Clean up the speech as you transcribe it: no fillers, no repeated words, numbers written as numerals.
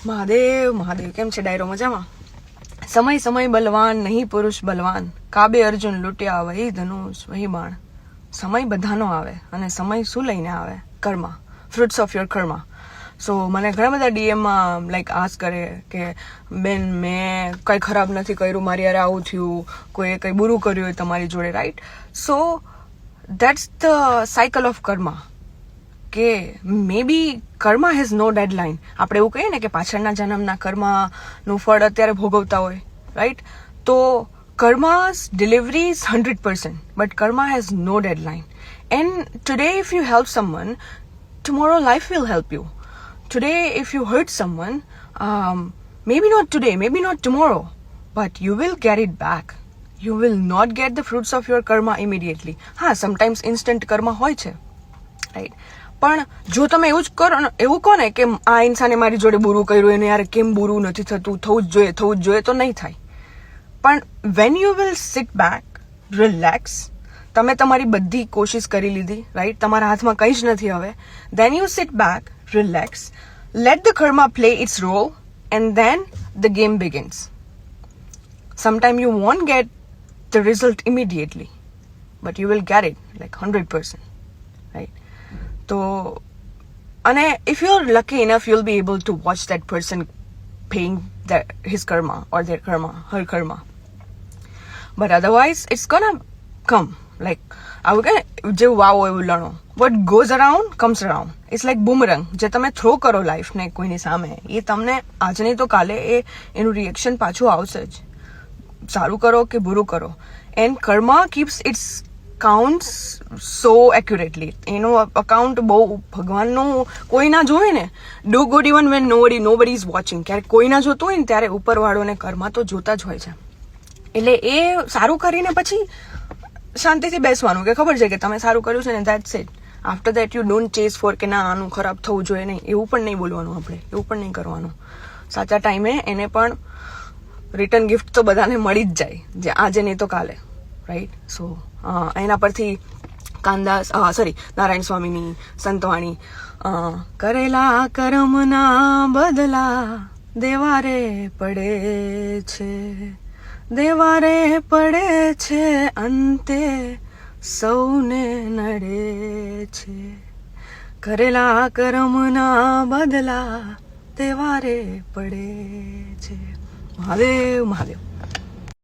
મહાદેવ મહાદેવ, કેમ છે ડાયરો? મજામાં? સમય સમય બલવાન, નહીં પુરુષ બલવાન, કાબે અર્જુન લૂંટ્યા વહી ધનુષ વહી બાણ. સમય બધાનો આવે, અને સમય શું લઈને આવે? Karma, fruits of your karma. So મને ઘણા બધા ડીએમમાં લાઈક આસ કરે કે બેન મેં કંઈ ખરાબ નથી કર્યું, મારી યાર આવું થયું, કોઈએ કંઈ બુરું કર્યું હોય તમારી જોડે, right? So that's the cycle of Karma. કે મે બી કર્મા હેઝ નો ડેડલાઇન. આપણે એવું કહીએ ને કે પાછળના જન્મના કર્માનું ફળ અત્યારે ભોગવતા હોય, રાઈટ? તો કર્મા's delivery is 100%, but karma has no deadline. And today if you help someone, tomorrow life will help you. Today if you hurt someone, maybe not today, maybe not tomorrow, but you will get it back. You will not get the fruits of your karma immediately. હા, sometimes instant karma હોય છે, right? પણ જો તમે એવું જ કરો, એવું કહો ને કે આ ઇન્સાને મારી જોડે બુરું કર્યું, એને યાર કેમ બુરું નથી થતું, થવું જ જોઈએ, તો નહીં થાય. પણ when you will seat back, relax, તમે તમારી બધી કોશિશ કરી લીધી, રાઈટ? તમારા હાથમાં કંઈ જ નથી હવે. Then you sit back, relax, let the karma play its role, and then the game begins. Sometime you won't get the result immediately, but you will get it like 100%, right? તો અને if you are lucky enough, you will be able to watch that person paying his karma or their karma, her karma. But otherwise, it's gonna come. Like, જેવું વાવો એવું લણો. What goes around comes around. It's like boomerang. જે તમે throw કરો લાઈફને કોઈની સામે, એ તમને આજ નહીં તો કાલે એનું રિએક્શન પાછું આવશે જ. સારું કરો કે બુરું કરો. And karma keeps its counts so accurately. એનો અકાઉન્ટ બહુ ભગવાનનું કોઈ ના જોવે ને. Do good even van nobody is watching. ક્યારેક કોઈ ના જોતું હોય ને ત્યારે ઉપરવાળોને કર્મા તો જોતા જ હોય છે. એટલે એ સારું કરીને પછી શાંતિથી બેસવાનું કે ખબર છે કે તમે સારું કર્યું છે ને, that's it. After that you don't chase for કે ના આનું ખરાબ થવું જોઈએ નહીં, એવું પણ નહીં બોલવાનું આપણે, એવું પણ નહીં કરવાનું. સાચા ટાઈમે એને પણ રિટર્ન ગિફ્ટ તો બધાને મળી જ જાય, જે આજે નહીં તો કાલે, રાઈટ? સો એના પરથી નારાયણ સ્વામીની સંતવાણી, કરેલા કર્મના બદલા દેવારે પડે છે, અંતે સૌને નડે છે. કરેલા કર્મના બદલા દેવારે પડે છે. મહાદેવ મહાદેવ.